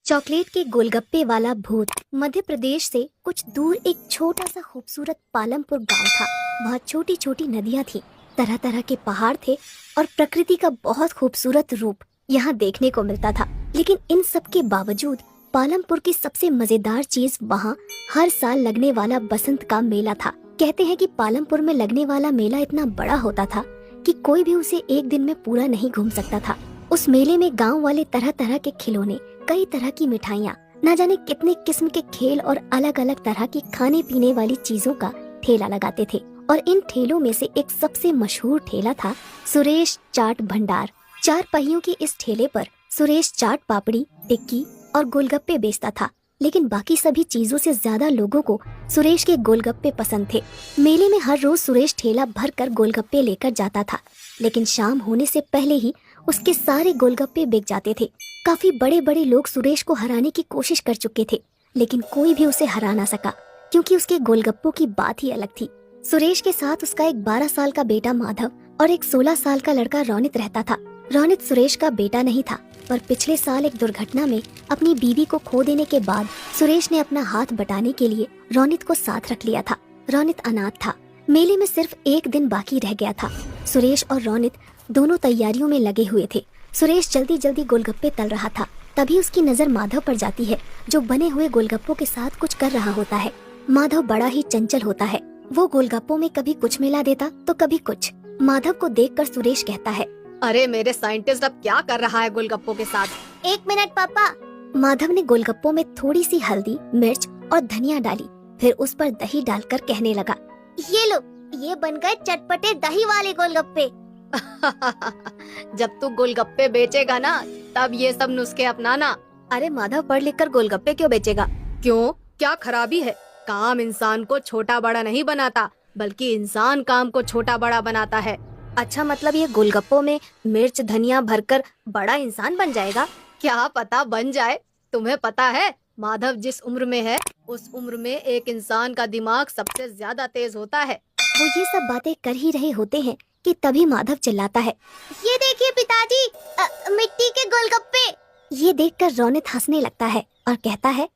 Chocolate के गोलगप्पे वाला भूत। मध्य प्रदेश से कुछ दूर एक छोटा सा खूबसूरत पालमपुर गांव था। वहाँ छोटी छोटी नदियाँ थी, तरह तरह के पहाड़ थे और प्रकृति का बहुत खूबसूरत रूप यहाँ देखने को मिलता था। लेकिन इन सब के बावजूद पालमपुर की सबसे मजेदार चीज वहाँ हर साल लगने वाला बसंत का मेला था। कहते हैं कि पालमपुर में लगने वाला मेला इतना बड़ा होता था कि कोई भी उसे एक दिन में पूरा नहीं घूम सकता था। उस मेले में गांव वाले तरह तरह के खिलौने, कई तरह की मिठाइयाँ, न जाने कितने किस्म के खेल और अलग अलग तरह की खाने पीने वाली चीजों का ठेला लगाते थे। और इन ठेलों में से एक सबसे मशहूर ठेला था सुरेश चाट भंडार। 4 पहियों की इस ठेले पर सुरेश चाट पापड़ी, टिक्की और गोलगप्पे बेचता था। लेकिन बाकी सभी चीजों से ज्यादा लोगों को सुरेश के गोलगप्पे पसंद थे। मेले में हर रोज सुरेश ठेला भर कर गोलगप्पे लेकर जाता था, लेकिन शाम होने से पहले ही उसके सारे गोलगप्पे बिक जाते थे। काफी बड़े बड़े लोग सुरेश को हराने की कोशिश कर चुके थे, लेकिन कोई भी उसे हरा ना सका, क्योंकि उसके गोलगप्पों की बात ही अलग थी। सुरेश के साथ उसका एक 12 साल का बेटा माधव और एक 16 साल का लड़का रोनित रहता था। रोनित सुरेश का बेटा नहीं था, पर पिछले साल एक दुर्घटना में अपनी बीवी को खो देने के बाद सुरेश ने अपना हाथ बटाने के लिए रोनित को साथ रख लिया था। रोनित अनाथ था। मेले में सिर्फ एक दिन बाकी रह गया था। सुरेश और रोनित दोनों तैयारियों में लगे हुए थे। सुरेश जल्दी जल्दी गोलगप्पे तल रहा था, तभी उसकी नजर माधव पर जाती है, जो बने हुए गोलगप्पों के साथ कुछ कर रहा होता है। माधव बड़ा ही चंचल होता है। वो गोलगप्पों में कभी कुछ मिला देता तो कभी कुछ। माधव को देखकर सुरेश कहता है, अरे मेरे साइंटिस्ट अब क्या कर रहा है गोलगप्पों के साथ? 1 मिनट पापा। माधव ने गोलगप्पों में थोड़ी सी हल्दी, मिर्च और धनिया डाली, फिर उस पर दही डालकर कहने लगा, ये लो, ये बन गए चटपटे दही वाले गोलगप्पे। जब तू गोलगप्पे बेचेगा ना, तब ये सब नुस्खे अपनाना। अरे माधव पढ़ लिख कर गोलगप्पे क्यों बेचेगा? क्यों, क्या खराबी है? काम इंसान को छोटा बड़ा नहीं बनाता, बल्कि इंसान काम को छोटा बड़ा बनाता है। अच्छा, मतलब ये गोलगप्पों में मिर्च धनिया भरकर बड़ा इंसान बन जाएगा? क्या पता बन जाए। तुम्हें पता है माधव जिस उम्र में है, उस उम्र में एक इंसान का दिमाग सबसे ज्यादा तेज होता है। वो ये सब बातें कर ही रहे होते हैं कि तभी माधव चिल्लाता है, ये देखिए पिताजी, मिट्टी के गोलगप्पे। ये देखकर रोनित हंसने लगता है और कहता है,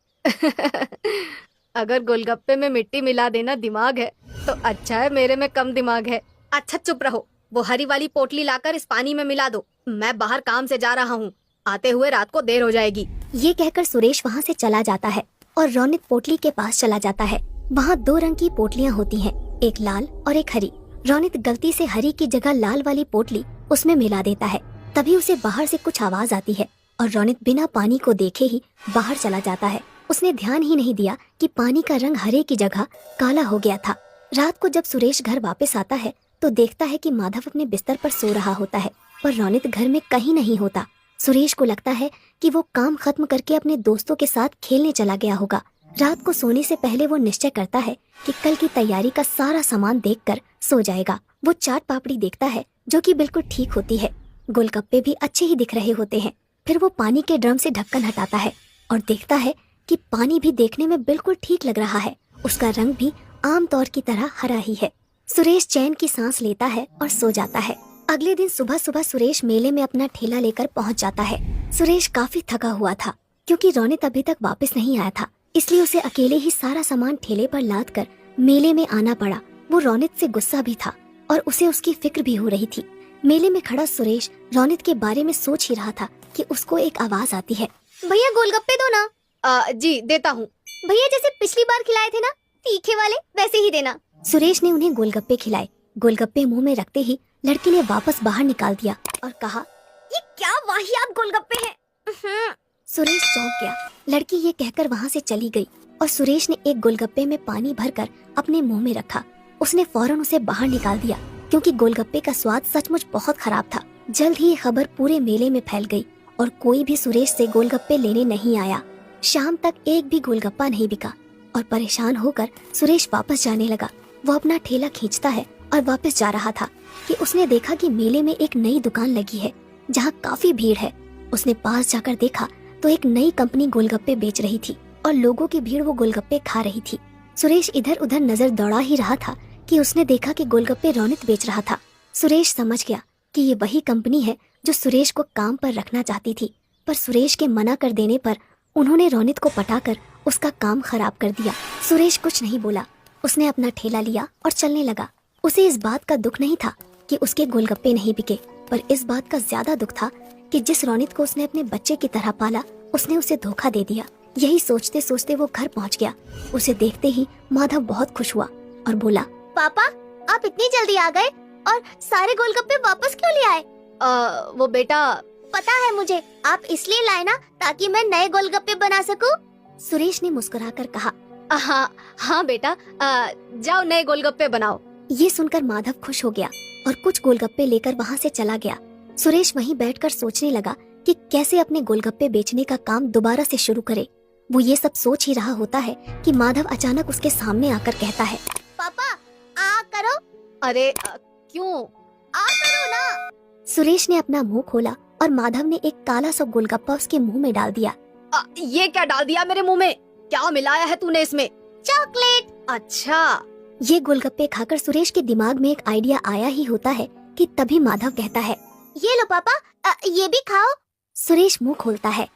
अगर गोलगप्पे में मिट्टी मिला देना दिमाग है तो अच्छा है, मेरे में कम दिमाग है। अच्छा चुप रहो, वो हरी वाली पोटली लाकर इस पानी में मिला दो। मैं बाहर काम से जा रहा हूँ, आते हुए रात को देर हो जाएगी। ये कहकर सुरेश वहाँ से चला जाता है और रोनित पोटली के पास चला जाता है। वहाँ 2 रंग की पोटलियाँ होती हैं, एक लाल और एक हरी। रोनित गलती से हरी की जगह लाल वाली पोटली उसमें मिला देता है। तभी उसे बाहर से कुछ आवाज आती है और रोनित बिना पानी को देखे ही बाहर चला जाता है। उसने ध्यान ही नहीं दिया कि पानी का रंग हरे की जगह काला हो गया था। रात को जब सुरेश घर वापस आता है तो देखता है कि माधव अपने बिस्तर पर सो रहा होता है, पर रोनित घर में कहीं नहीं होता। सुरेश को लगता है कि वो काम खत्म करके अपने दोस्तों के साथ खेलने चला गया होगा। रात को सोने से पहले वो निश्चय करता है कि कल की तैयारी का सारा सामान देखकर सो जाएगा। वो चाट पापड़ी देखता है, जो कि बिल्कुल ठीक होती है। गोलगप्पे भी अच्छे ही दिख रहे होते हैं। फिर वो पानी के ड्रम से ढक्कन हटाता है और देखता है कि पानी भी देखने में बिल्कुल ठीक लग रहा है। उसका रंग भी आम तौर की तरह हरा ही है। सुरेश चैन की सांस लेता है और सो जाता है। अगले दिन सुबह सुबह सुरेश मेले में अपना ठेला लेकर पहुंच जाता है। सुरेश काफी थका हुआ था, क्योंकि रोनित अभी तक वापस नहीं आया था, इसलिए उसे अकेले ही सारा सामान ठेले पर लाद कर मेले में आना पड़ा। वो रोनित से गुस्सा भी था और उसे उसकी फिक्र भी हो रही थी। मेले में खड़ा सुरेश रोनित के बारे में सोच ही रहा था कि उसको एक आवाज आती है, भैया गोलगप्पे दो ना। जी देता हूँ। भैया जैसे पिछली बार खिलाए थे ना, तीखे वाले, वैसे ही देना। सुरेश ने उन्हें गोलगप्पे खिलाए। गोलगप्पे मुंह में रखते ही लड़की ने वापस बाहर निकाल दिया और कहा, ये क्या वाहियात गोलगप्पे हैं। सुरेश चौंक गया। लड़की ये कहकर वहाँ से चली गई और सुरेश ने एक गोलगप्पे में पानी भरकर अपने मुंह में रखा। उसने फौरन उसे बाहर निकाल दिया, क्योंकि गोलगप्पे का स्वाद सचमुच बहुत खराब था। जल्द ही ये खबर पूरे मेले में फैल गई और कोई भी सुरेश से गोलगप्पे लेने नहीं आया। शाम तक एक भी गोलगप्पा नहीं बिका और परेशान होकर सुरेश वापस जाने लगा। वो अपना ठेला खींचता है और वापस जा रहा था कि उसने देखा कि मेले में एक नई दुकान लगी है, जहाँ काफी भीड़ है। उसने पास जाकर देखा तो एक नई कंपनी गोलगप्पे बेच रही थी और लोगों की भीड़ वो गोलगप्पे खा रही थी। सुरेश इधर उधर नजर दौड़ा ही रहा था कि उसने देखा कि गोलगप्पे रोनित बेच रहा था। सुरेश समझ गया कि ये वही कंपनी है जो सुरेश को काम पर रखना चाहती थी, पर सुरेश के मना कर देने पर उन्होंने रोनित को पटाकर उसका काम खराब कर दिया। सुरेश कुछ नहीं बोला, उसने अपना ठेला लिया और चलने लगा। उसे इस बात का दुख नहीं था कि उसके गोलगप्पे नहीं बिके, पर इस बात का ज्यादा दुख था कि जिस रोनित को उसने अपने बच्चे की तरह पाला, उसने उसे धोखा दे दिया। यही सोचते सोचते वो घर पहुंच गया। उसे देखते ही माधव बहुत खुश हुआ और बोला, पापा, आप इतनी जल्दी आ गए और सारे गोलगप्पे वापस क्यों ले आए? वो बेटा, पता है मुझे, आप इसलिए लाए ना ताकि मैं नए गोलगप्पे बना सकूं। सुरेश ने मुस्कुराकर कहा। हाँ हाँ बेटा, जाओ नए गोलगप्पे बनाओ। ये सुनकर माधव खुश हो गया और कुछ गोलगप्पे लेकर वहाँ से चला गया। सुरेश वहीं बैठकर सोचने लगा कि कैसे अपने गोलगप्पे बेचने का काम दोबारा से शुरू करे। वो ये सब सोच ही रहा होता है कि माधव अचानक उसके सामने आकर कहता है, पापा, आ करो। अरे क्यों? आ करो ना। सुरेश ने अपना मुंह खोला और माधव ने एक काला सा गोलगप्पा उसके मुंह में डाल दिया। ये क्या डाल दिया मेरे मुंह में? क्या मिलाया है तूने इसमें? चॉकलेट। अच्छा। ये गोलगप्पे खाकर सुरेश के दिमाग में एक आइडिया आया ही होता है कि तभी माधव कहता है, ये लो पापा, ये भी खाओ। सुरेश मुंह खोलता है,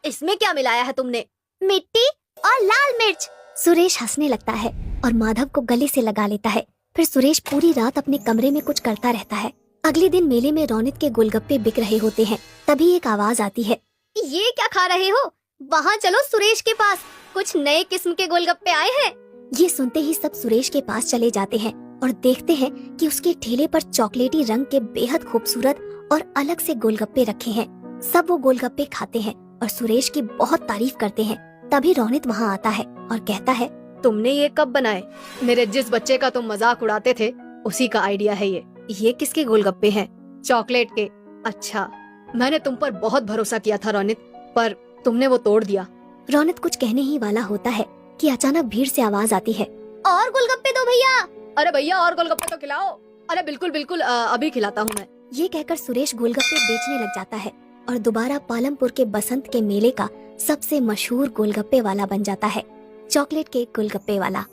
इसमें क्या मिलाया है तुमने? मिट्टी और लाल मिर्च। सुरेश हंसने लगता है और माधव को गले से लगा लेता है। फिर सुरेश पूरी रात अपने कमरे में कुछ करता रहता है। अगले दिन मेले में रोनित के गोलगप्पे बिक रहे होते हैं। तभी एक आवाज आती है, ये क्या खा रहे हो? वहाँ चलो सुरेश के पास, कुछ नए किस्म के गोलगप्पे आए हैं। ये सुनते ही सब सुरेश के पास चले जाते हैं और देखते हैं कि उसके ठेले पर चॉकलेटी रंग के बेहद खूबसूरत और अलग से गोलगप्पे रखे हैं। सब वो गोलगप्पे खाते हैं और सुरेश की बहुत तारीफ करते हैं। तभी रोनित वहाँ आता है और कहता है, तुमने ये कब बनाए? मेरे जिस बच्चे का तुम मजाक उड़ाते थे उसी का आइडिया है ये। ये किसके गोलगप्पे हैं? चॉकलेट के। अच्छा, मैंने तुम पर बहुत भरोसा किया था रोनित, पर तुमने वो तोड़ दिया। रोनित कुछ कहने ही वाला होता है कि अचानक भीड़ से आवाज आती है, और गोलगप्पे दो भैया। अरे भैया, और गोलगप्पे तो खिलाओ। अरे बिल्कुल बिल्कुल, अभी खिलाता हूँ मैं। ये कहकर सुरेश गोलगप्पे बेचने लग जाता है और दोबारा पालमपुर के बसंत के मेले का सबसे मशहूर गोलगप्पे वाला बन जाता है, चॉकलेट के गोलगप्पे वाला।